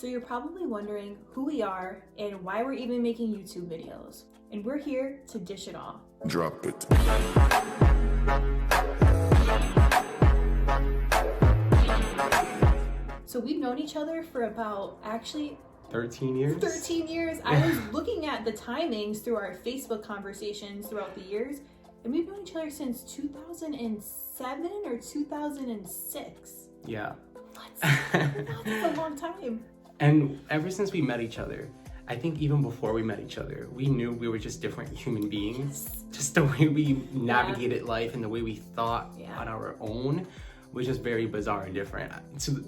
So you're probably wondering who we are and why we're even making YouTube videos. And we're here to dish it all. Drop it. So we've known each other for about 13 years? 13 years. I was looking at the timings through our Facebook conversations throughout the years, and we've known each other since 2007 or 2006. Yeah. That's a long time. And ever since we met each other, I think even before we met each other, we knew we were just different human beings. Yes. Just the way we navigated life and the way we thought Yeah. on our own was just very bizarre and different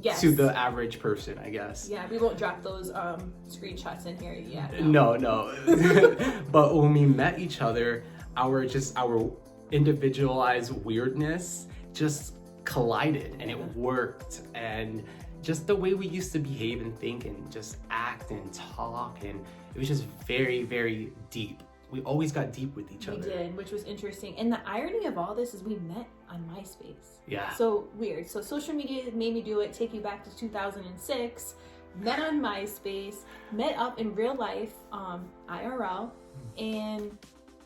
Yes. to the average person, I guess. Yeah, we won't drop those screenshots in here yet. No. But when we met each other, our individualized weirdness just collided, and it worked. And just the way we used to behave and think and just act and talk, and it was just very, very deep. We always got deep with each other. We did, which was interesting. And the irony of all this is we met on MySpace. Yeah. So weird. So social media made me do it, take you back to 2006, met on MySpace, met up in real life, IRL, and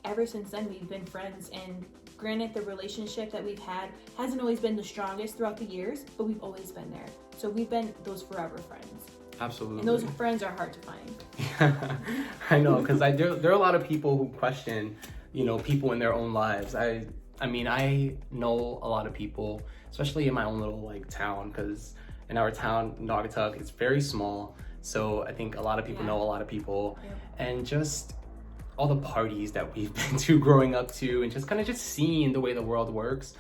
ever since then we've been friends. And granted, the relationship that we've had hasn't always been the strongest throughout the years, but we've always been there. So we've been those forever friends. Absolutely. And those friends are hard to find. I know, because there are a lot of people who question, people in their own lives. I mean, I know a lot of people, especially in my own little town, because in our town, Naugatuck, it's very small. So I think a lot of people know a lot of people, and just all the parties that we've been to growing up to, and just kind of just seeing the way the world works.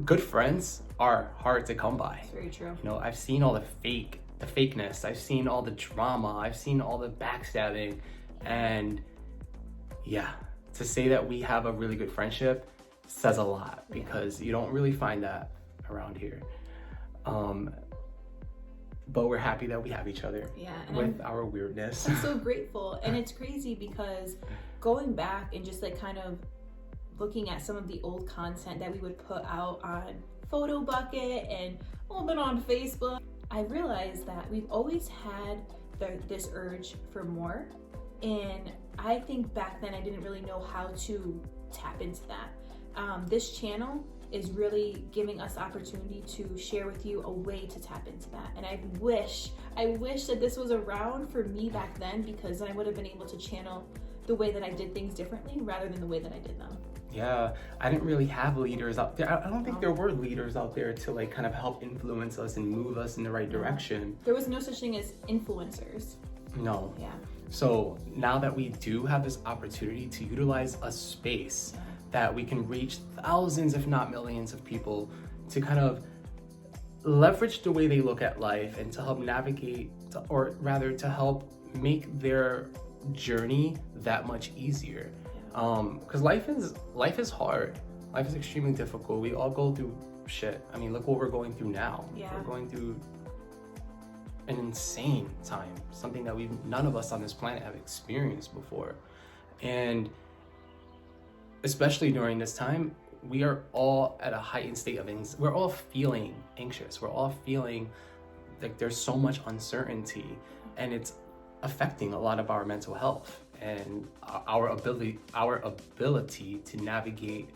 Good friends are hard to come by. It's very true. I've seen all the fakeness. I've seen all the drama. I've seen all the backstabbing. And yeah, to say that we have a really good friendship says a lot, because you don't really find that around here. But we're happy that we have each other with our weirdness. I'm so grateful. And it's crazy because going back and just kind of looking at some of the old content that we would put out on Photobucket and a little bit on Facebook, I realized that we've always had this urge for more. And I think back then I didn't really know how to tap into that. This channel is really giving us the opportunity to share with you a way to tap into that. And I wish that this was around for me back then, because then I would have been able to channel the way that I did things differently rather than the way that I did them. Yeah, I didn't really have leaders out there. I don't think there were leaders out there to kind of help influence us and move us in the right direction. There was no such thing as influencers. No. Yeah. So now that we do have this opportunity to utilize a space that we can reach thousands, if not millions of people, to kind of leverage the way they look at life and to help navigate, or rather to help make their journey that much easier. Because life is hard. Life is extremely difficult. We all go through shit. I mean, look what we're going through now. Yeah. We're going through an insane time, something that none of us on this planet have experienced before. And especially during this time, we are all at a heightened state of we're all feeling anxious. We're all feeling like there's so much uncertainty, and it's affecting a lot of our mental health and our ability to navigate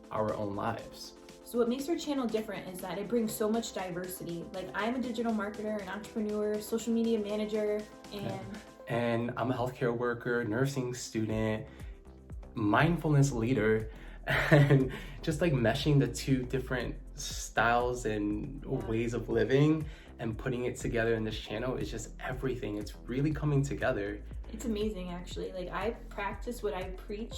our own lives. So what makes our channel different is that it brings so much diversity. I'm a digital marketer, an entrepreneur, social media manager, and I'm a healthcare worker, nursing student, mindfulness leader, and just meshing the two different styles and ways of living and putting it together in this channel is just everything. It's really coming together. It's amazing, actually. I practice what I preach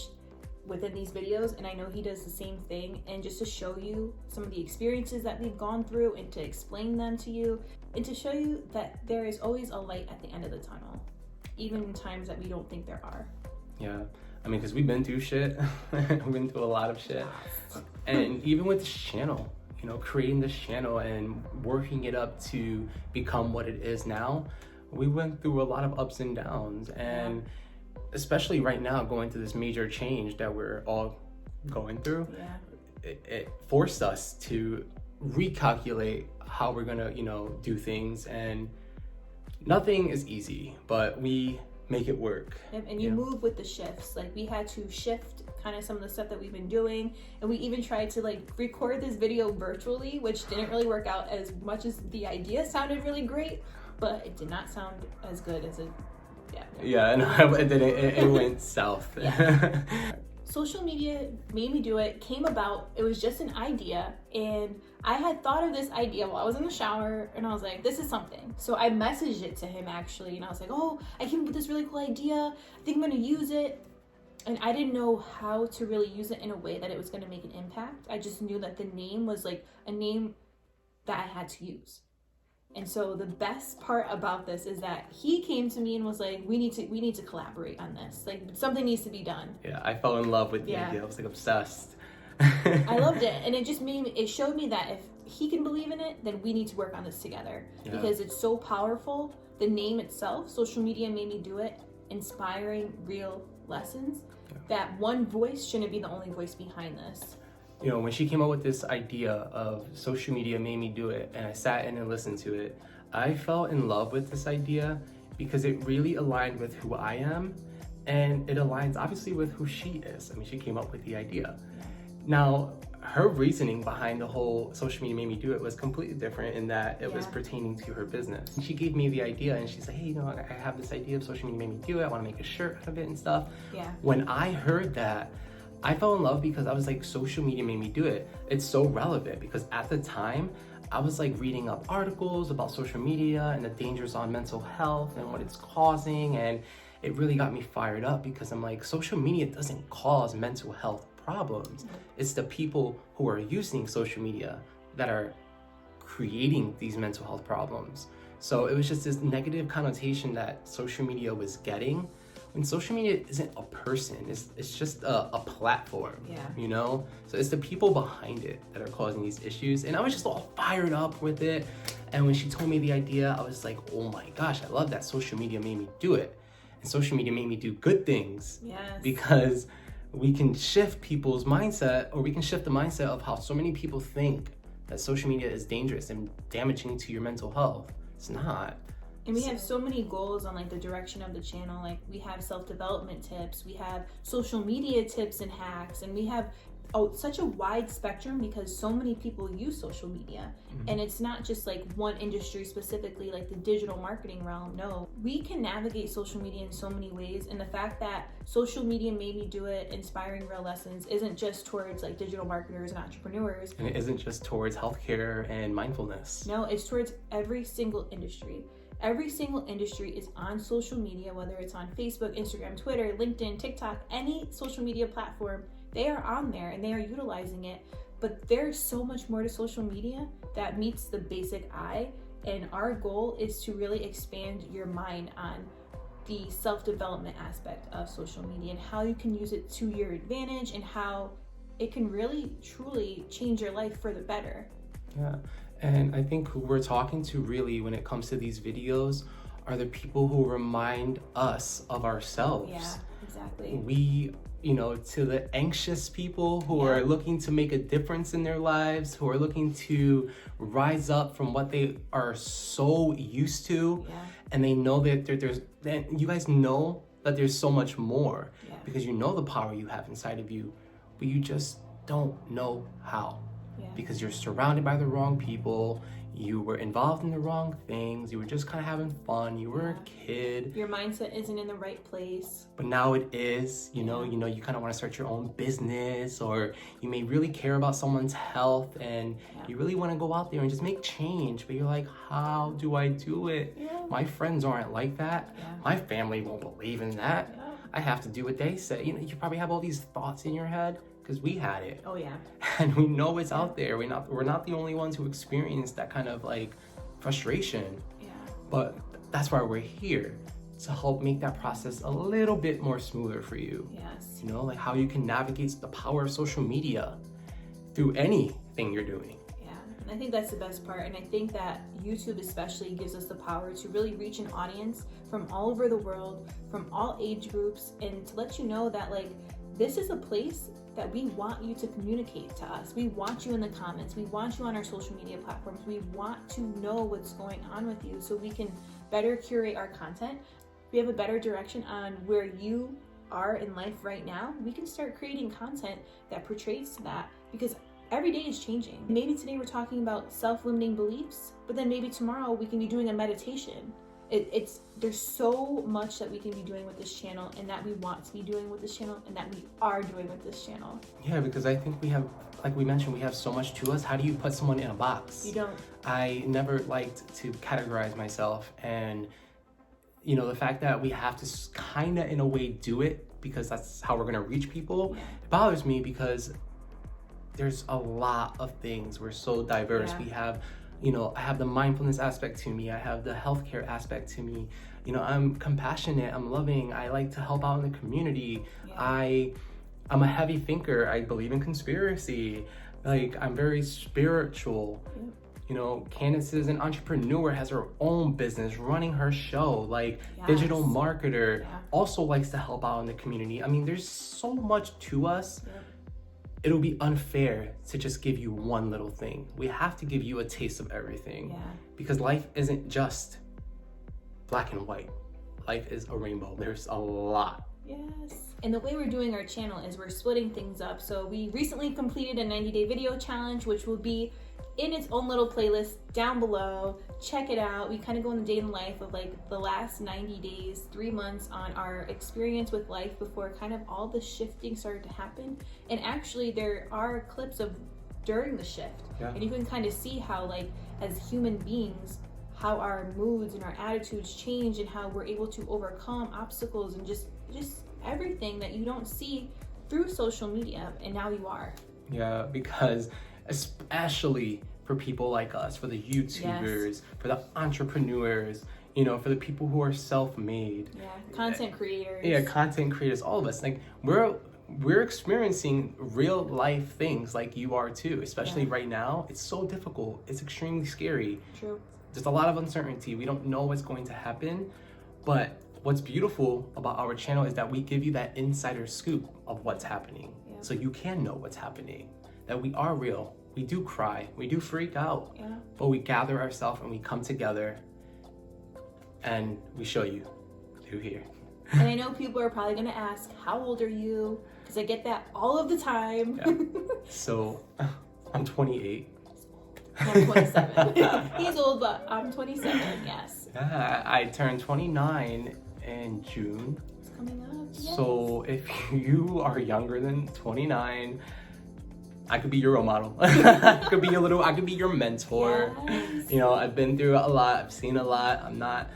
within these videos, and I know he does the same thing. And just to show you some of the experiences that we've gone through, and to explain them to you, and to show you that there is always a light at the end of the tunnel, even in times that we don't think there are. Yeah, I mean, because we've been through shit. We've been through a lot of shit. And even with this channel, creating this channel and working it up to become what it is now, we went through a lot of ups and downs. And especially right now, going through this major change that we're all going through, it forced us to recalculate how we're gonna, do things, and nothing is easy, but we make it work. And you move with the shifts. Like, we had to shift kind of some of the stuff that we've been doing, and we even tried to like record this video virtually, which didn't really work out as much as the idea sounded really great, but it did not sound as good as it. Yeah, no, it went south. Social media made me do it, came about, it was just an idea, and I had thought of this idea while I was in the shower, and I was like, this is something. So I messaged it to him actually, and I was like, oh, I came up with this really cool idea, I think I'm gonna use it. And I didn't know how to really use it in a way that it was gonna make an impact. I just knew that the name was like a name that I had to use. And so the best part about this is that he came to me and was like, we need to collaborate on this. Like, something needs to be done. Yeah, I fell in love with the idea. I was like obsessed. I loved it. And it just it showed me that if he can believe in it, then we need to work on this together. Because it's so powerful. The name itself, social media made me do it, inspiring real lessons. That one voice shouldn't be the only voice behind this. You know, when she came up with this idea of social media made me do it, and I sat in and listened to it, I fell in love with this idea because it really aligned with who I am, and it aligns obviously with who she is. I mean, she came up with the idea. Now, her reasoning behind the whole social media made me do it was completely different in that it was pertaining to her business. She gave me the idea and she's like, hey, you know, I have this idea of social media made me do it. I want to make a shirt out of it and stuff. When I heard that, I fell in love because I was like, social media made me do it. It's so relevant because at the time, I was like reading up articles about social media and the dangers on mental health and what it's causing. And it really got me fired up because I'm like, social media doesn't cause mental health problems. It's the people who are using social media that are creating these mental health problems. So it was just this negative connotation that social media was getting. And social media isn't a person, it's just a platform, you know? So it's the people behind it that are causing these issues. And I was just all fired up with it. And when she told me the idea, I was like, oh my gosh, I love that social media made me do it. And social media made me do good things. Because we can shift people's mindset, or we can shift the mindset of how so many people think that social media is dangerous and damaging to your mental health. It's not. And we have so many goals on like the direction of the channel. Like, we have self-development tips, we have social media tips and hacks, and we have such a wide spectrum because so many people use social media. And it's not just like one industry specifically, like the digital marketing realm. No, we can navigate social media in so many ways. And the fact that social media made me do it, inspiring real lessons, isn't just towards like digital marketers and entrepreneurs. And it isn't just towards healthcare and mindfulness. No, it's towards every single industry. Every single industry is on social media, whether it's on Facebook, Instagram, Twitter, LinkedIn, TikTok, any social media platform, they are on there and they are utilizing it. But there's so much more to social media that meets the basic eye. And our goal is to really expand your mind on the self-development aspect of social media and how you can use it to your advantage and how it can really, truly change your life for the better. Yeah. And I think who we're talking to really when it comes to these videos are the people who remind us of ourselves. Yeah, exactly. We, you know, to the anxious people who are looking to make a difference in their lives, who are looking to rise up from what they are so used to. And they know that you guys know that there's so much more because you know the power you have inside of you, but you just don't know how. Because you're surrounded by the wrong people, you were involved in the wrong things, you were just kind of having fun, you were a kid. Your mindset isn't in the right place. But now it is, you know, you kind of want to start your own business, or you may really care about someone's health and you really want to go out there and just make change, but you're like, how do I do it? My friends aren't like that. My family won't believe in that. I have to do what they say. You know, you probably have all these thoughts in your head. Because we had it. Oh yeah. And we know it's out there. We're not the only ones who experience that kind of like frustration. But that's why we're here, to help make that process a little bit more smoother for you. You know, like how you can navigate the power of social media through anything you're doing. And I think that's the best part. And I think that YouTube especially gives us the power to really reach an audience from all over the world, from all age groups, and to let you know that like, this is a place that we want you to communicate to us. We want you in the comments. We want you on our social media platforms. We want to know what's going on with you so we can better curate our content, we have a better direction on where you are in life right now, we can start creating content that portrays that, because every day is changing. Maybe today we're talking about self-limiting beliefs, but then maybe tomorrow we can be doing a meditation. There's so much that we can be doing with this channel, and that we want to be doing with this channel, and that we are doing with this channel. Yeah, because I think we have, like we mentioned, we have so much to us. How do you put someone in a box? You don't. I never liked to categorize myself, and you know, the fact that we have to kind of in a way do it because that's how we're going to reach people, it bothers me, because there's a lot of things. We're so diverse. We have, you know, I have the mindfulness aspect to me. I have the healthcare aspect to me. You know, I'm compassionate. I'm loving. I like to help out in the community. I'm a heavy thinker. I believe in conspiracy. Like, I'm very spiritual. You know, Candace is an entrepreneur, has her own business, running her show, like digital marketer, also likes to help out in the community. I mean, there's so much to us. It'll be unfair to just give you one little thing. We have to give you a taste of everything, because life isn't just black and white. Life is a rainbow. There's a lot. Yes. And the way we're doing our channel is we're splitting things up. So we recently completed a 90-day video challenge, which will be in its own little playlist down below. Check it out. We kind of go in the day in life of like the last 90 days, 3 months on our experience with life before kind of all the shifting started to happen. And actually there are clips of during the shift. And you can kind of see how, like, as human beings, how our moods and our attitudes change, and how we're able to overcome obstacles and just everything that you don't see through social media, and now you are. Yeah, because especially for people like us, for the YouTubers, for the entrepreneurs, you know, for the people who are self-made. Content creators. Content creators, all of us. Like, we're experiencing real life things like you are too, especially right now. It's so difficult. It's extremely scary. True. There's a lot of uncertainty. We don't know what's going to happen, but what's beautiful about our channel is that we give you that insider scoop of what's happening. So you can know what's happening, that we are real. We do cry, we do freak out, but we gather ourselves and we come together and we show you through here. And I know people are probably gonna ask, how old are you? Because I get that all of the time. So, I'm 28. I'm 27. He's old, but I'm 27, yes. I turned 29 in June. It's coming up, yes. So if you are younger than 29, I could be your role model. I could be your mentor. Yes. You know, I've been through a lot. I've seen a lot. I'm not,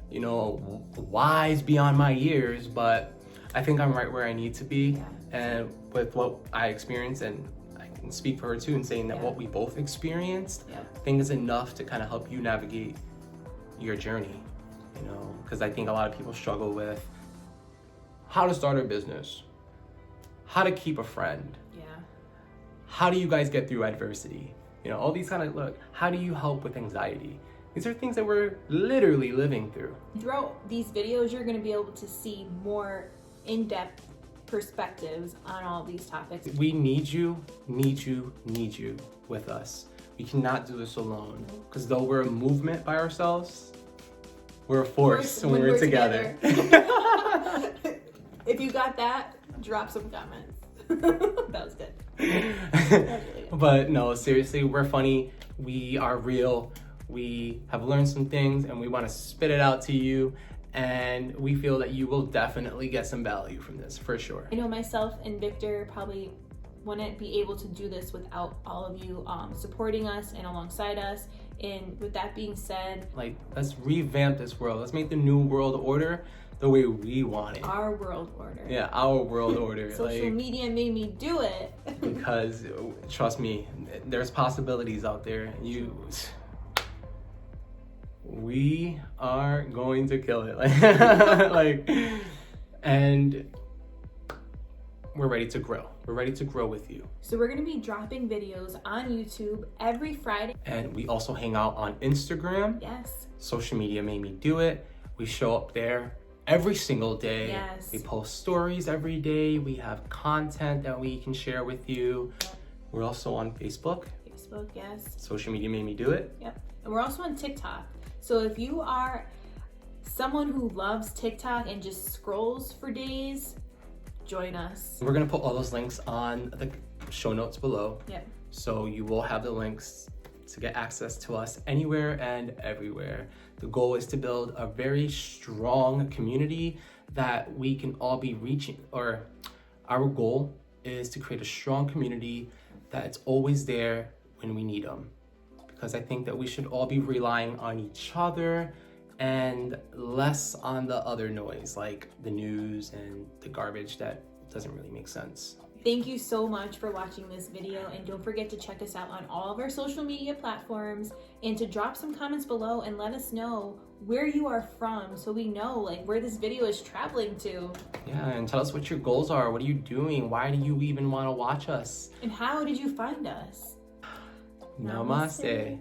you know, wise beyond my years, but I think I'm right where I need to be. And with what I experienced, and I can speak for her too in saying that what we both experienced, I think is enough to kind of help you navigate your journey, you know, because I think a lot of people struggle with how to start a business, how to keep a friend, how do you guys get through adversity, you know, all these kind of, look, how do you help with anxiety? These are things that we're literally living through. Throughout these videos, you're going to be able to see more in-depth perspectives on all these topics. We need you with us. We cannot do this alone, because though we're a movement by ourselves, we're a force when we're together. If you got that, drop some comments. That was good. That was really good. But no, seriously, we're funny. We are real. We have learned some things and we want to spit it out to you. And we feel that you will definitely get some value from this, for sure. I know myself and Victor probably wouldn't be able to do this without all of you supporting us and alongside us. And with that being said, like, let's revamp this world. Let's make the new world order the way we want it. Our world order. Yeah, our world order. Social media made me do it. Because trust me, there's possibilities out there. We are going to kill it. Like, and we're ready to grow. We're ready to grow with you. So we're going to be dropping videos on YouTube every Friday. And we also hang out on Instagram. Yes. Social media made me do it. We show up there every single day. Yes. We post stories every day. We have content that we can share with you. Yep. We're also on Facebook. Facebook, yes. Social media made me do it. Yep. And we're also on TikTok. So if you are someone who loves TikTok and just scrolls for days, join us. We're gonna put all those links on the show notes below. Yep. So you will have the links to get access to us anywhere and everywhere. The goal is to build a very strong community that we can all be reaching, or our goal is to create a strong community that's always there when we need them. Because I think that we should all be relying on each other and less on the other noise, like the news and the garbage that doesn't really make sense. Thank you so much for watching this video, and don't forget to check us out on all of our social media platforms and to drop some comments below and let us know where you are from so we know like where this video is traveling to. Yeah, and tell us what your goals are. What are you doing? Why do you even want to watch us? And how did you find us? Namaste.